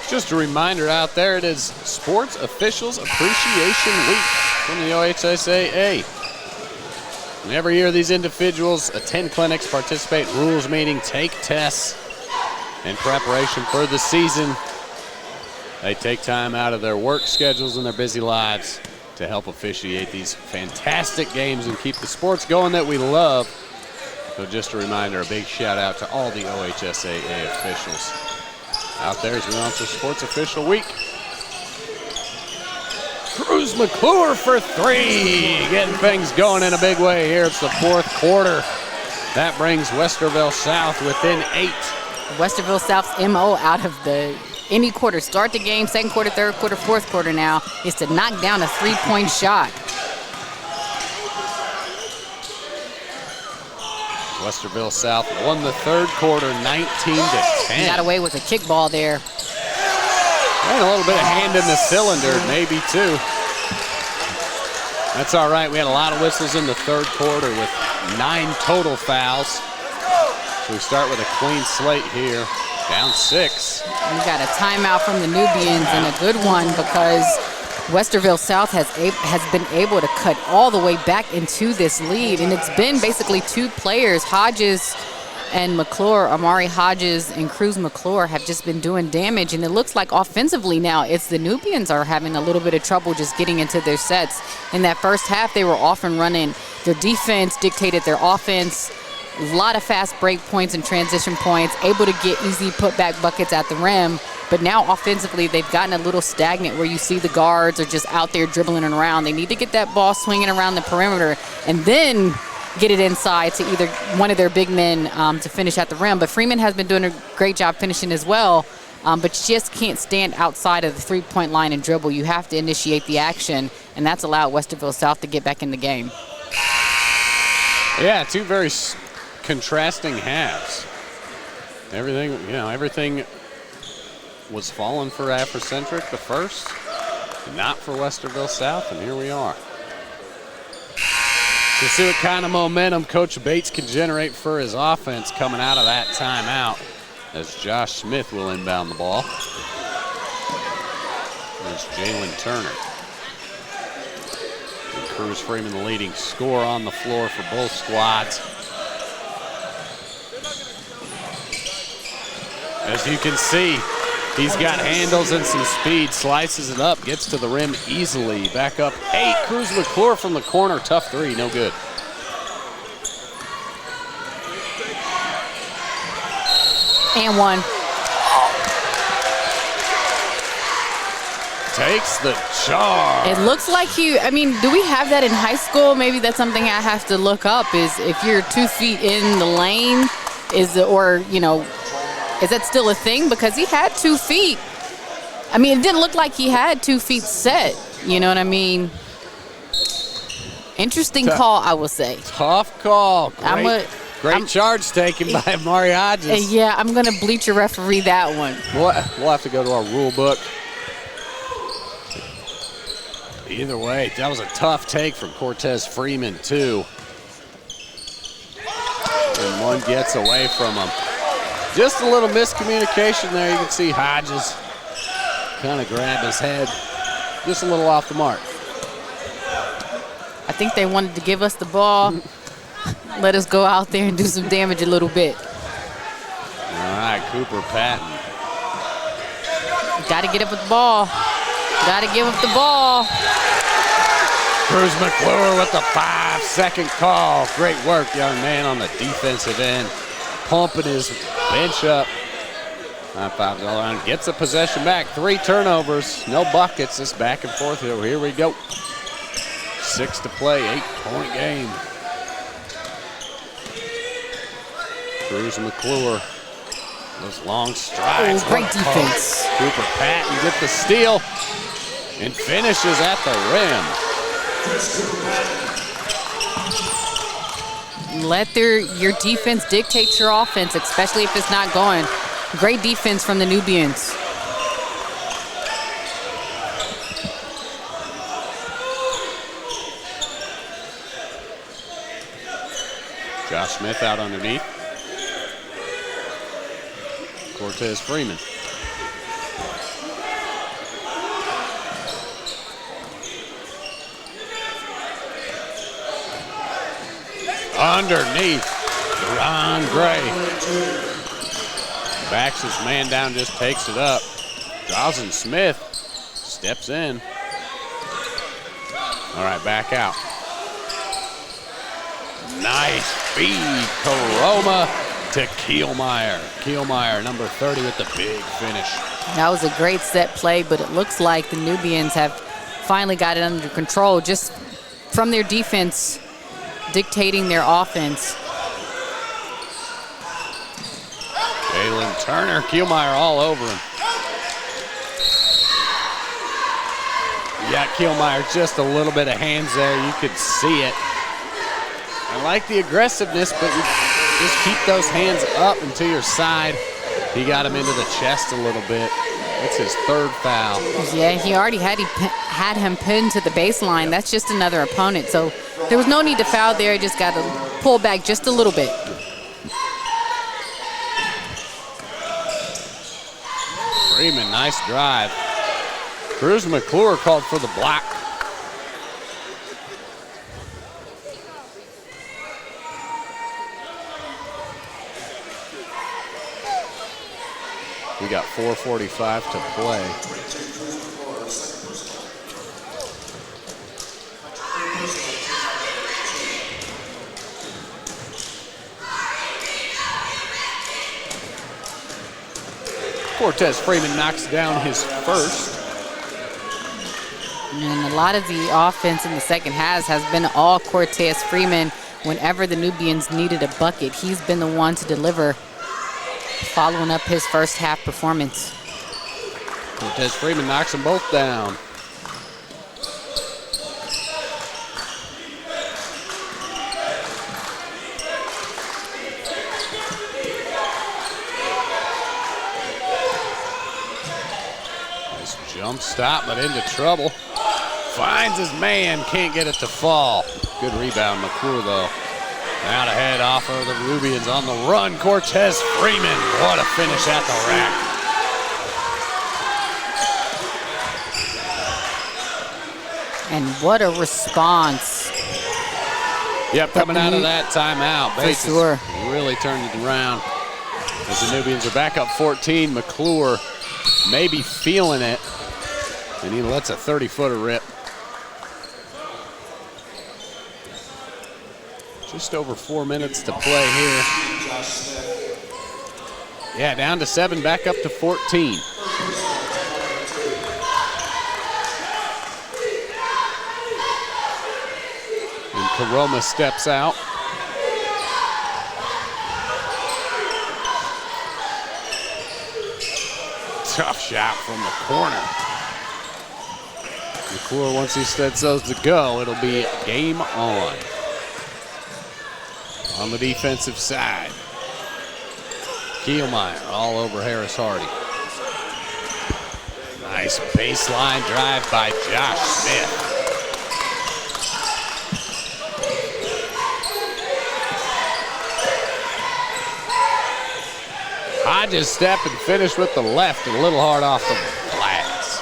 Just a reminder out there, it is Sports Officials Appreciation Week from the OHSAA. And every year these individuals attend clinics, participate in rules meetings, take tests in preparation for the season. They take time out of their work schedules and their busy lives to help officiate these fantastic games and keep the sports going that we love. So just a reminder, a big shout out to all the OHSAA officials out there as we launch the Sports Official Week. Cruz McClure for three, getting things going in a big way here. It's the fourth quarter. That brings Westerville South within 8. Westerville South's MO out of any quarter, start the game, second quarter, third quarter, fourth quarter now, is to knock down a three-point shot. Westerville South won the third quarter 19-10. Got away with a kickball there. And a little bit of hand in the cylinder, maybe two. That's all right. We had a lot of whistles in the third quarter with 9 total fouls. So we start with a clean slate here, down 6. We got a timeout from the Nubians and a good one because Westerville South has been able to cut all the way back into this lead, and it's been basically 2 players, Hodges and McClure. Amari Hodges and Cruz McClure have just been doing damage, and it looks like offensively now it's the Nubians are having a little bit of trouble just getting into their sets. In that first half, they were off and running. Their defense dictated their offense. A lot of fast break points and transition points, able to get easy putback buckets at the rim. But now offensively, they've gotten a little stagnant where you see the guards are just out there dribbling around. They need to get that ball swinging around the perimeter and then get it inside to either one of their big men to finish at the rim. But Freeman has been doing a great job finishing as well, but just can't stand outside of the three-point line and dribble. You have to initiate the action, and that's allowed Westerville South to get back in the game. Yeah, 2 very contrasting halves. Everything was falling for Africentric the first, not for Westerville South, and here we are. To see what kind of momentum Coach Bates can generate for his offense coming out of that timeout as Josh Smith will inbound the ball. There's Jalen Turner. And Cruz Freeman the leading scorer on the floor for both squads. As you can see, he's got handles and some speed, slices it up, gets to the rim easily. Back up 8, Cruz McClure from the corner, tough 3, no good. And one. Takes the charge. It looks like I mean, do we have that in high school? Maybe that's something I have to look up, is if you're 2 feet in the lane, is that still a thing? Because he had 2 feet. I mean, it didn't look like he had 2 feet set. You know what I mean? Interesting call, I will say. Tough call. Great charge taken by Mari Hodges. Yeah, I'm going to bleacher referee that one. We'll have to go to our rule book. Either way, that was a tough take from Cortez Freeman, too. And one gets away from him. Just a little miscommunication there. You can see Hodges kind of grab his head. Just a little off the mark. I think they wanted to give us the ball. Let us go out there and do some damage a little bit. All right, Cooper Patton. Got to get up with the ball. Got to give up the ball. Cruz McClure with the 5-second call. Great work, young man, on the defensive end. Pumping his bench up. High-fives all around. Gets a possession back. 3 turnovers. No buckets. Just back and forth here. Here we go. 6 to play. 8-point game. Cruz McClure. Those long strides. Oh, great defense. Cooper Patton get the steal and finishes at the rim. Let your defense dictate your offense, especially if it's not going. Great defense from the Nubians. Josh Smith out underneath. Cortez Freeman. Underneath, Ron Gray. Backs his man down, just takes it up. Drowson Smith steps in. All right, back out. Nice feed, Karoma to Kielmeyer. Kielmeyer, number 30 with the big finish. That was a great set play, but it looks like the Nubians have finally got it under control just from their defense dictating their offense. Jalen Turner, Kielmeyer all over him. Yeah, Kielmeyer, just a little bit of hands there. You could see it. I like the aggressiveness, but you just keep those hands up and to your side. He got him into the chest a little bit. It's his 3rd foul. Yeah, he already had him pinned to the baseline. That's just another opponent. So there was no need to foul there. Just got to pull back just a little bit. Freeman, nice drive. Cruz McClure called for the block. We got 4:45 to play. Cortez Freeman knocks down his first. And a lot of the offense in the second half has been all Cortez Freeman. Whenever the Nubians needed a bucket, he's been the one to deliver, following up his first half performance. Cortez Freeman knocks them both down. Nice jump stop, but into trouble. Finds his man, can't get it to fall. Good rebound, McClure, though. Out ahead off of the Nubians on the run. Cortez Freeman, what a finish at the rack. And what a response. Yep, coming out of that timeout. For sure. Really turned it around. As the Nubians are back up 14, McClure maybe feeling it, and he lets a 30-footer rip. Just over 4 minutes to play here Yeah, down to 7, back up to 14. And Karoma steps out. Tough shot from the corner. McClure, once he sets those to go, it'll be game on. On the defensive side, Kielmeyer all over Harris Hardy. Nice baseline drive by Josh Smith. Hodges step and finish with the left, and a little hard off the glass.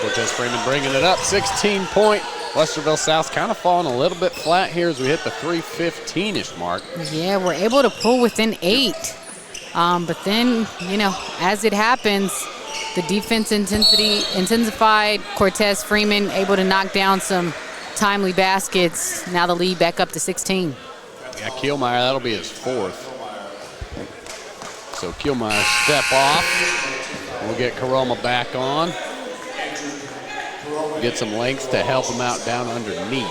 Cortez Freeman bringing it up, 16-point. Westerville South kind of falling a little bit flat here as we hit the 3:15-ish mark. Yeah, we're able to pull within 8. But then, you know, as it happens, the defense intensified. Cortez Freeman able to knock down some timely baskets. Now the lead back up to 16. Yeah, Kielmeyer, that'll be his 4th. So Kielmeyer step off. We'll get Karoma back on. Get some length to help him out down underneath.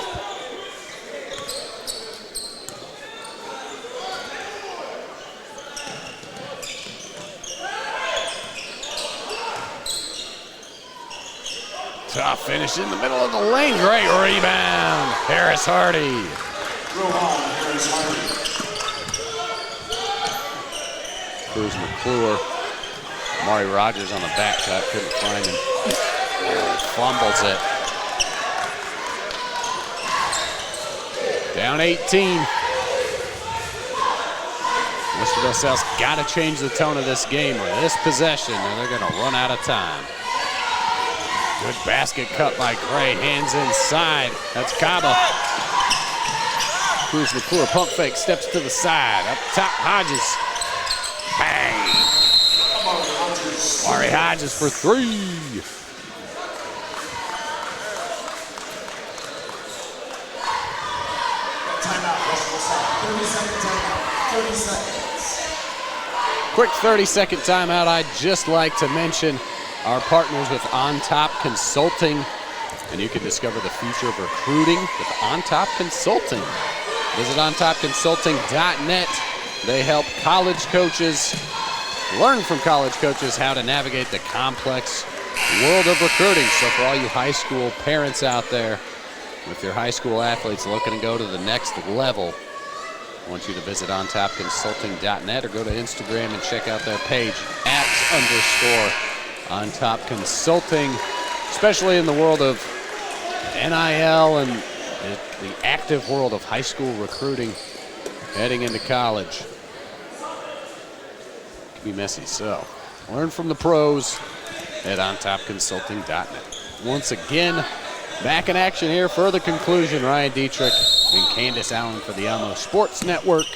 Tough finish in the middle of the lane. Great rebound. Harris Hardy. Cruz McClure. Amari Rogers on the back cut. Couldn't find him. Fumbles it. Down 18. Westerville South's got to change the tone of this game or this possession, and they're going to run out of time. Good basket cut by Gray. Hands inside. That's Caba. Cruz McClure pump fake, steps to the side. Up top, Hodges. Bang. Amari Hodges for 3. Quick 30-second timeout. I'd just like to mention our partners with On Top Consulting, and you can discover the future of recruiting with On Top Consulting. Visit ontopconsulting.net. They help college coaches learn from college coaches how to navigate the complex world of recruiting. So for all you high school parents out there with your high school athletes looking to go to the next level, I want you to visit ontopconsulting.net or go to Instagram and check out their page @_ontopconsulting, especially in the world of NIL and the active world of high school recruiting heading into college. It can be messy, so learn from the pros at ontopconsulting.net. Once again, back in action here for the conclusion. Ryan Dietrich and Candace Allen for the Yamo Sports Network.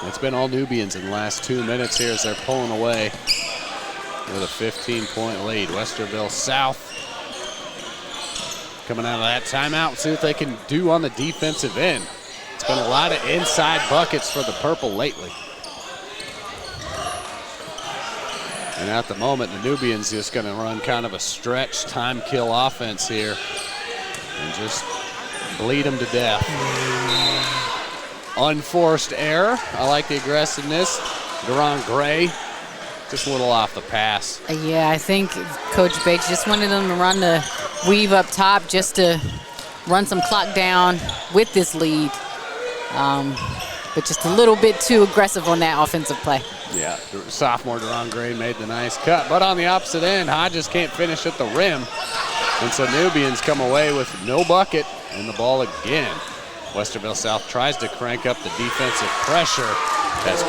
It's been all Nubians in the last 2 minutes here as they're pulling away with a 15-point lead. Westerville South coming out of that timeout. See what they can do on the defensive end. It's been a lot of inside buckets for the Purple lately. And at the moment, the Nubians just going to run kind of a stretch time kill offense here and just bleed them to death. Unforced error. I like the aggressiveness. Deron Gray, just a little off the pass. Yeah, I think Coach Bates just wanted them to run the weave up top just to run some clock down with this lead. But just a little bit too aggressive on that offensive play. Yeah, sophomore Deron Gray made the nice cut. But on the opposite end, Hodges can't finish at the rim. And so Nubians come away with no bucket and the ball again. Westerville South tries to crank up the defensive pressure as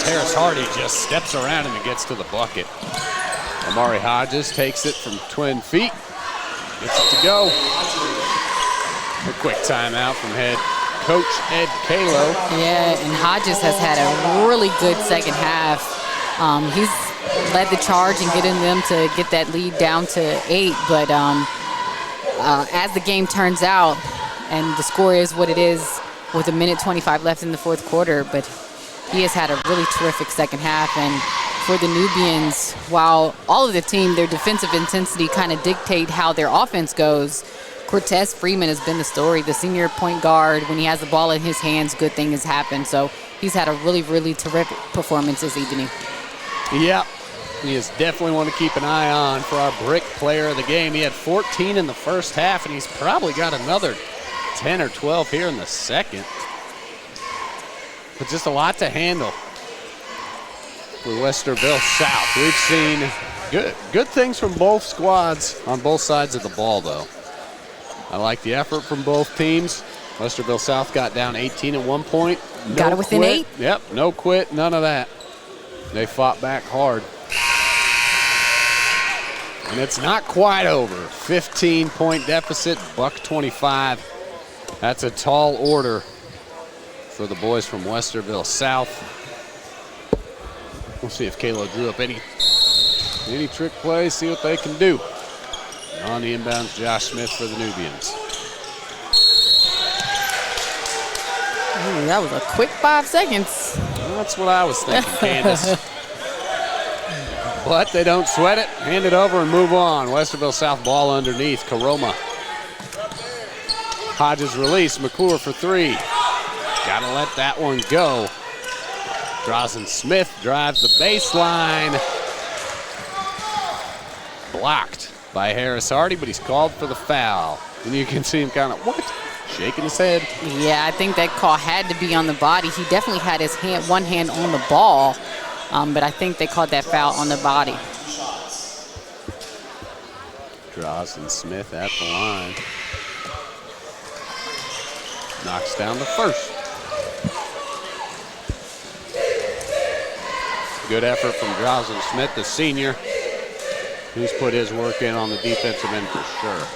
Harris Hardy just steps around him and gets to the bucket. Amari Hodges takes it from twin feet, gets it to go. A quick timeout from head coach Ed Kalo. Yeah, and Hodges has had a really good second half. He's led the charge in getting them to get that lead down to 8. But as the game turns out, and the score is what it is with 1:25 left in the fourth quarter, but he has had a really terrific second half. And for the Nubians, while all of the team, their defensive intensity kind of dictate how their offense goes, Cortez Freeman has been the story. The senior point guard, when he has the ball in his hands, good things happen. So he's had a really, really terrific performance this evening. Yeah, he is definitely one to keep an eye on for our brick player of the game. He had 14 in the first half, and he's probably got another 10 or 12 here in the second. But just a lot to handle for Westerville South. We've seen good things from both squads on both sides of the ball, though. I like the effort from both teams. Westerville South got down 18 at one point. Got it within 8? Yep, no quit, none of that. They fought back hard. And it's not quite over. 15-point deficit, $125. That's a tall order for the boys from Westerville South. We'll see if Kalo drew up any trick plays, see what they can do. On the inbounds, Josh Smith for the Nubians. Ooh, that was a quick 5 seconds. That's what I was thinking, Candace. But they don't sweat it. Hand it over and move on. Westerville South ball underneath. Karoma. Hodges release. McClure for 3. Gotta let that one go. Drazen Smith drives the baseline. Blocked by Harris Hardy, but he's called for the foul. And you can see him kind of, what? Shaking his head. Yeah, I think that call had to be on the body. He definitely had his one hand on the ball, but I think they called that foul on the body. Drazen Smith at the line. Knocks down the first. Good effort from Drazen Smith, the senior, who's put his work in on the defensive end for sure.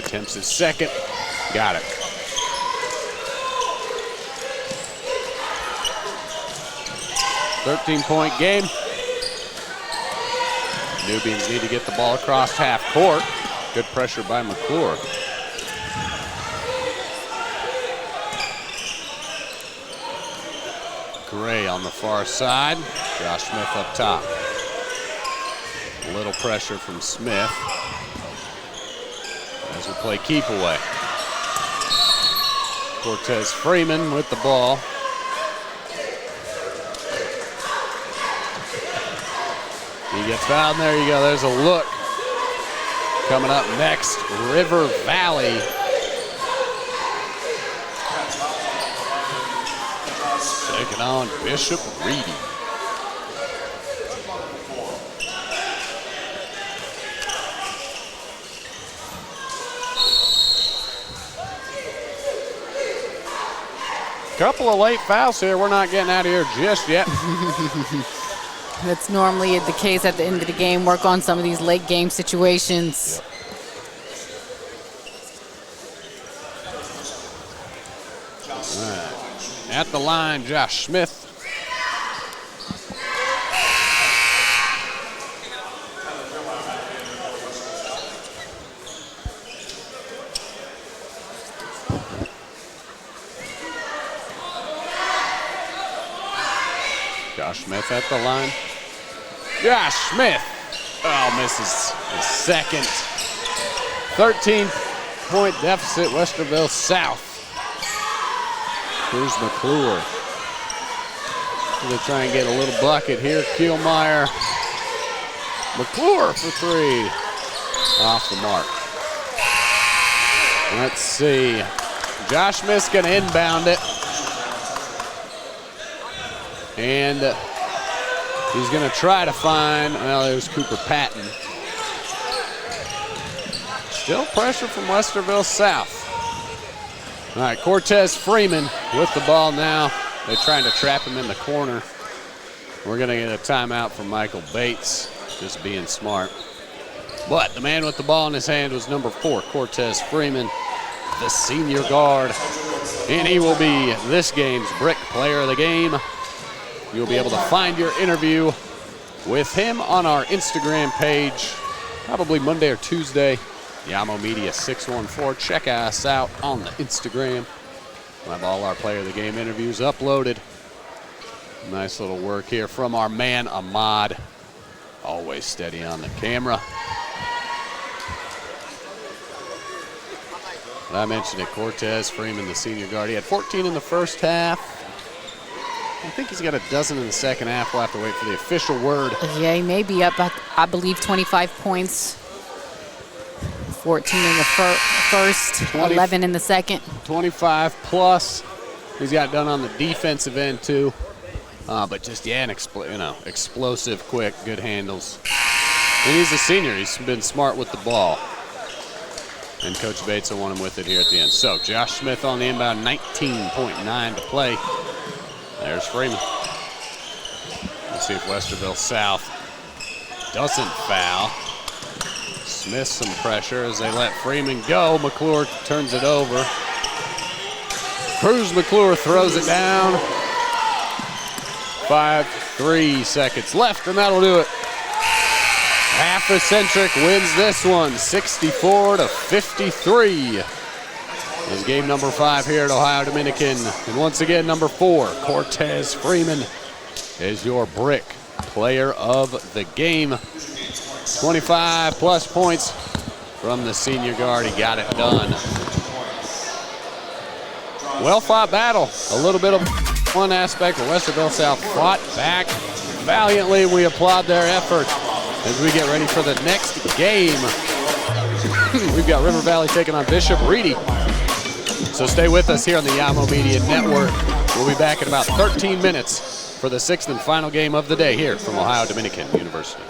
Attempts his second. Got it. .13-point game. Nubians need to get the ball across half court. Good pressure by McClure. Gray on the far side. Josh Smith up top. A little pressure from Smith as we play keep away. Cortez Freeman with the ball. He gets fouled, and there you go. There's a look. Coming up next, River Valley. Taking on Bishop Reedy. Couple of late fouls here. We're not getting out of here just yet. That's normally the case at the end of the game. Work on some of these late game situations. All right. At the line, Josh Smith. Josh Smith at the line. Josh Smith. Oh, misses his second. 13-point deficit, Westerville South. Here's McClure. Gonna try and get a little bucket here. Kielmeyer. McClure for 3. Off the mark. Let's see. Josh Smith's gonna inbound it. And he's going to try to find, well, there's Cooper Patton. Still pressure from Westerville South. All right, Cortez Freeman with the ball now. They're trying to trap him in the corner. We're going to get a timeout from Michael Bates, just being smart. But the man with the ball in his hand was number 4, Cortez Freeman, the senior guard. And he will be this game's Brick Player of the Game. You'll be able to find your interview with him on our Instagram page, probably Monday or Tuesday. Yamo Media 614. Check us out on the Instagram. We'll have all our player of the game interviews uploaded. Nice little work here from our man Ahmad. Always steady on the camera. But I mentioned it, Cortez Freeman, the senior guard. He had 14 in the first half. I think he's got a dozen in the second half. We'll have to wait for the official word. Yeah, he may be up, I believe, 25 points. 14 in the first, 11 in the second. 25 plus. He's got done on the defensive end too. But just, yeah, explosive, quick, good handles. And he's a senior. He's been smart with the ball. And Coach Bates will want him with it here at the end. So Josh Smith on the inbound, 19.9 to play. There's Freeman. Let's see if Westerville South doesn't foul. Smith some pressure as they let Freeman go. McClure turns it over. Cruz McClure throws it down. 3 seconds left, and that'll do it. Africentric wins this one, 64-53. This is game number 5 here at Ohio Dominican. And once again, number 4, Cortez Freeman is your brick player of the game. 25 plus points from the senior guard. He got it done. Well fought battle. A little bit of one aspect of Westerville South fought back valiantly. We applaud their effort as we get ready for the next game. We've got River Valley taking on Bishop Reedy. So stay with us here on the Yamo Media Network. We'll be back in about 13 minutes for the 6th and final game of the day here from Ohio Dominican University.